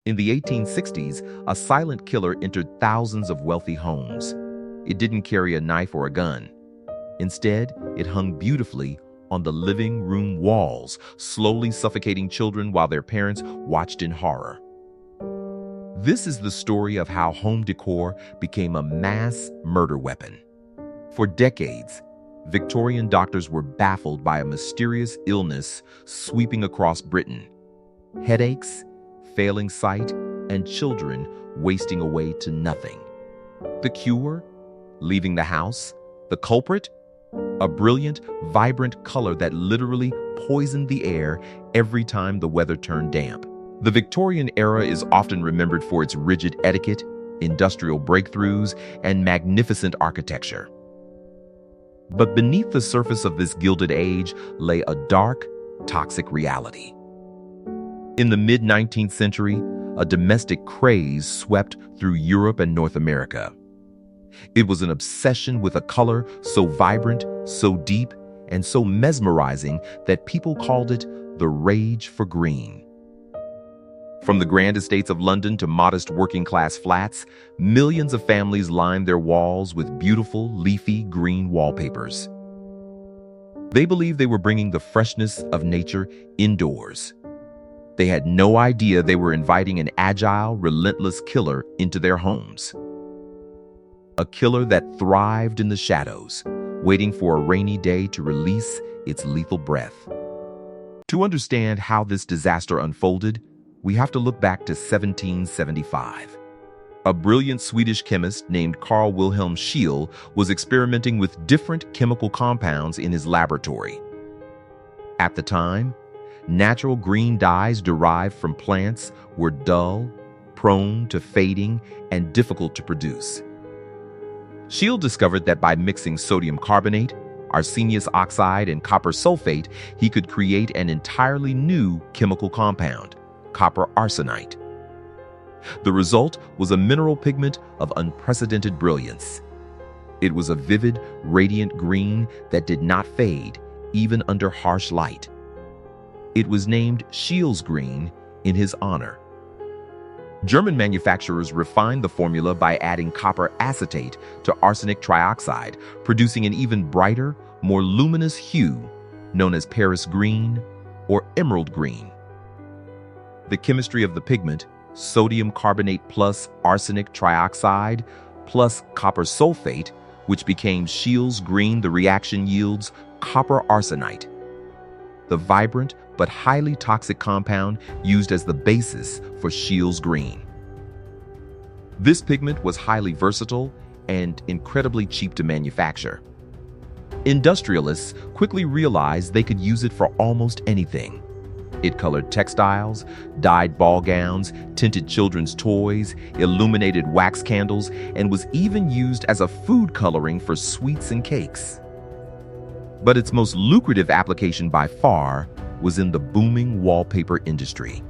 In the 1860s, a silent killer entered thousands of wealthy homes. It didn't carry a knife or a gun. Instead, it hung beautifully on the living room walls, slowly suffocating children while their parents watched in horror. This is the story of how home decor became a mass murder weapon. For decades, Victorian doctors were baffled by a mysterious illness sweeping across Britain. Headaches, failing sight, and children wasting away to nothing. The cure? Leaving the house. The culprit? A brilliant, vibrant color that literally poisoned the air every time the weather turned damp. The Victorian era is often remembered for its rigid etiquette, industrial breakthroughs, and magnificent architecture. But beneath the surface of this gilded age lay a dark, toxic reality. In the mid-19th century, a domestic craze swept through Europe and North America. It was an obsession with a color so vibrant, so deep, and so mesmerizing that people called it the rage for green. From the grand estates of London to modest working-class flats, millions of families lined their walls with beautiful, leafy green wallpapers. They believed they were bringing the freshness of nature indoors. They had no idea they were inviting an agile, relentless killer into their homes. A killer that thrived in the shadows, waiting for a rainy day to release its lethal breath. To understand how this disaster unfolded, we have to look back to 1775. A brilliant Swedish chemist named Carl Wilhelm Scheele was experimenting with different chemical compounds in his laboratory. At the time, natural green dyes derived from plants were dull, prone to fading, and difficult to produce. Scheele discovered that by mixing sodium carbonate, arsenic oxide, and copper sulfate, he could create an entirely new chemical compound, copper arsenite. The result was a mineral pigment of unprecedented brilliance. It was a vivid, radiant green that did not fade, even under harsh light. It was named Scheele's green in his honor. German manufacturers refined the formula by adding copper acetate to arsenic trioxide, producing an even brighter, more luminous hue known as Paris green or emerald green. The chemistry of the pigment, sodium carbonate plus arsenic trioxide plus copper sulfate, which became Scheele's green, the reaction yields copper arsenite, the vibrant but highly toxic compound used as the basis for Scheele's green. This pigment was highly versatile and incredibly cheap to manufacture. Industrialists quickly realized they could use it for almost anything. It colored textiles, dyed ball gowns, tinted children's toys, illuminated wax candles, and was even used as a food coloring for sweets and cakes. But its most lucrative application by far was in the booming wallpaper industry.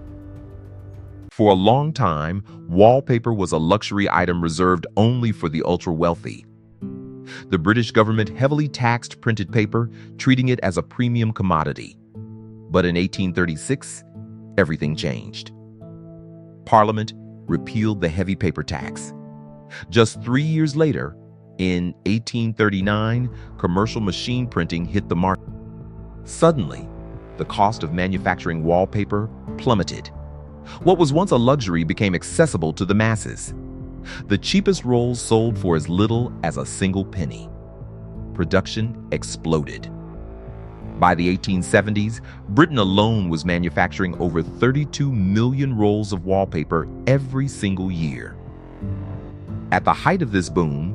For a long time, wallpaper was a luxury item reserved only for the ultra-wealthy. The British government heavily taxed printed paper, treating it as a premium commodity. But in 1836, everything changed. Parliament repealed the heavy paper tax. Just 3 years later, in 1839, commercial machine printing hit the market. Suddenly, the cost of manufacturing wallpaper plummeted. What was once a luxury became accessible to the masses. The cheapest rolls sold for as little as a single penny. Production exploded. By the 1870s, Britain alone was manufacturing over 32 million rolls of wallpaper every single year. At the height of this boom,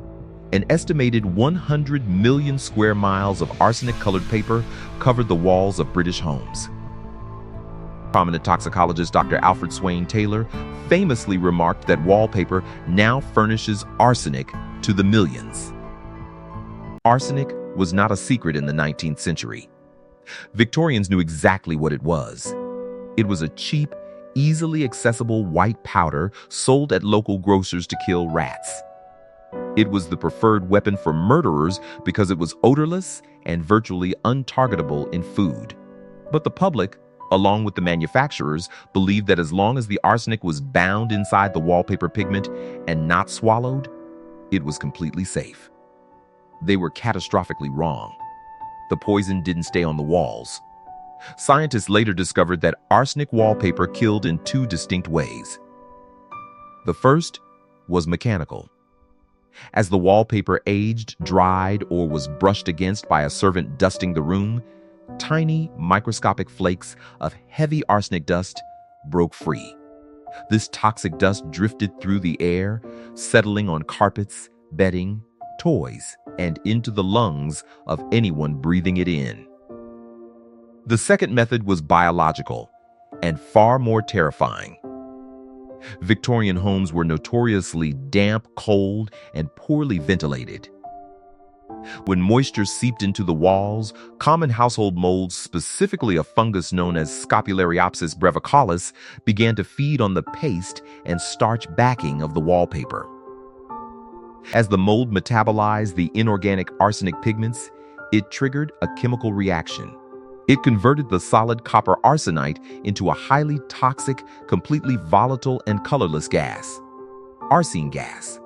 an estimated 100 million square miles of arsenic-colored paper covered the walls of British homes. Prominent toxicologist Dr. Alfred Swain Taylor famously remarked that wallpaper now furnishes arsenic to the millions. Arsenic was not a secret in the 19th century. Victorians knew exactly what it was. It was a cheap, easily accessible white powder sold at local grocers to kill rats. It was the preferred weapon for murderers because it was odorless and virtually untargetable in food. But the public along with the manufacturers, believed that as long as the arsenic was bound inside the wallpaper pigment and not swallowed, it was completely safe. They were catastrophically wrong. The poison didn't stay on the walls. Scientists later discovered that arsenic wallpaper killed in two distinct ways. The first was mechanical. As the wallpaper aged, dried, or was brushed against by a servant dusting the room, tiny microscopic flakes of heavy arsenic dust broke free. This toxic dust drifted through the air, settling on carpets, bedding, toys, and into the lungs of anyone breathing it in. The second method was biological and far more terrifying. Victorian homes were notoriously damp, cold, and poorly ventilated. When moisture seeped into the walls, common household molds, specifically a fungus known as Scopulariopsis brevicalis, began to feed on the paste and starch backing of the wallpaper. As the mold metabolized the inorganic arsenic pigments, it triggered a chemical reaction. It converted the solid copper arsenite into a highly toxic, completely volatile and colorless gas, arsine gas.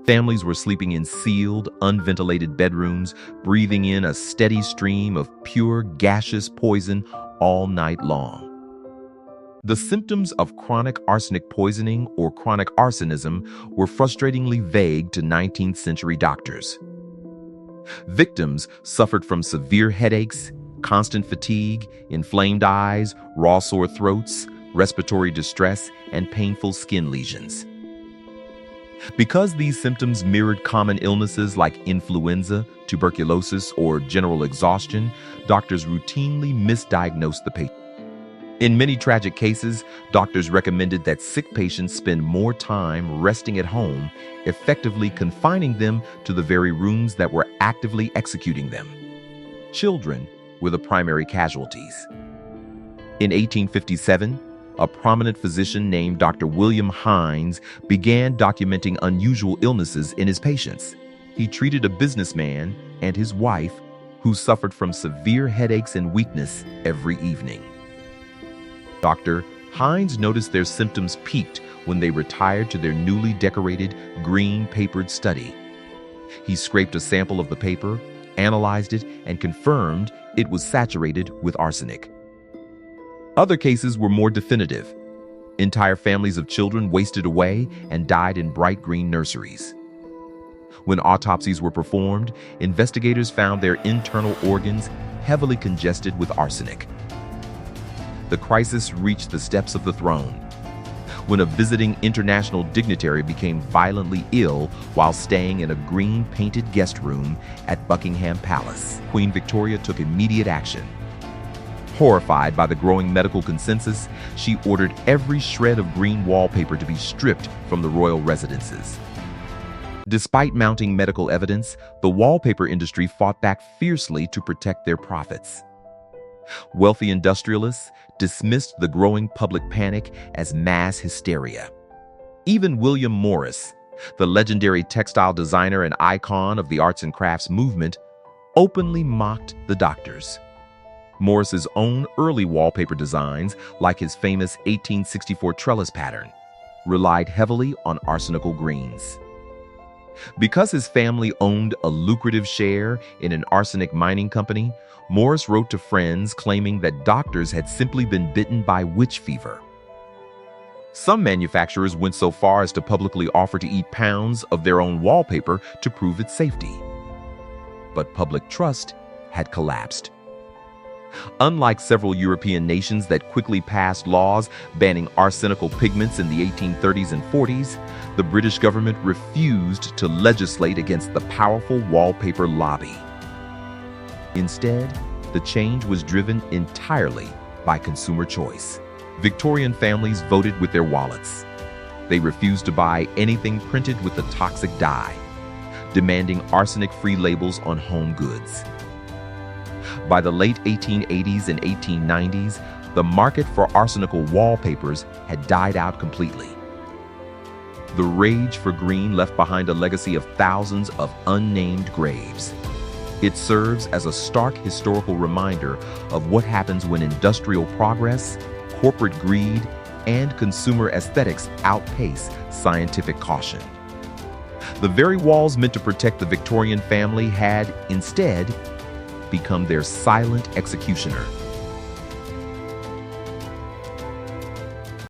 Families were sleeping in sealed, unventilated bedrooms, breathing in a steady stream of pure gaseous poison all night long. The symptoms of chronic arsenic poisoning or chronic arsenism were frustratingly vague to 19th century doctors. Victims suffered from severe headaches, constant fatigue, inflamed eyes, raw sore throats, respiratory distress, and painful skin lesions. Because these symptoms mirrored common illnesses like influenza, tuberculosis, or general exhaustion, doctors routinely misdiagnosed the patient. In many tragic cases, doctors recommended that sick patients spend more time resting at home, effectively confining them to the very rooms that were actively executing them. Children were the primary casualties. In 1857, a prominent physician named Dr. William Hines began documenting unusual illnesses in his patients. He treated a businessman and his wife who suffered from severe headaches and weakness every evening. Dr. Hines noticed their symptoms peaked when they retired to their newly decorated green papered study. He scraped a sample of the paper, analyzed it, and confirmed it was saturated with arsenic. Other cases were more definitive. Entire families of children wasted away and died in bright green nurseries. When autopsies were performed, investigators found their internal organs heavily congested with arsenic. The crisis reached the steps of the throne when a visiting international dignitary became violently ill while staying in a green-painted guest room at Buckingham Palace. Queen Victoria took immediate action. Horrified by the growing medical consensus, she ordered every shred of green wallpaper to be stripped from the royal residences. Despite mounting medical evidence, the wallpaper industry fought back fiercely to protect their profits. Wealthy industrialists dismissed the growing public panic as mass hysteria. Even William Morris, the legendary textile designer and icon of the arts and crafts movement, openly mocked the doctors. Morris's own early wallpaper designs, like his famous 1864 trellis pattern, relied heavily on arsenical greens. Because his family owned a lucrative share in an arsenic mining company, Morris wrote to friends claiming that doctors had simply been bitten by witch fever. Some manufacturers went so far as to publicly offer to eat pounds of their own wallpaper to prove its safety. But public trust had collapsed. Unlike several European nations that quickly passed laws banning arsenical pigments in the 1830s and 40s, the British government refused to legislate against the powerful wallpaper lobby. Instead, the change was driven entirely by consumer choice. Victorian families voted with their wallets. They refused to buy anything printed with the toxic dye, demanding arsenic-free labels on home goods. By the late 1880s and 1890s, the market for arsenical wallpapers had died out completely. The rage for green left behind a legacy of thousands of unnamed graves. It serves as a stark historical reminder of what happens when industrial progress, corporate greed, and consumer aesthetics outpace scientific caution. The very walls meant to protect the Victorian family had, instead, become their silent executioner.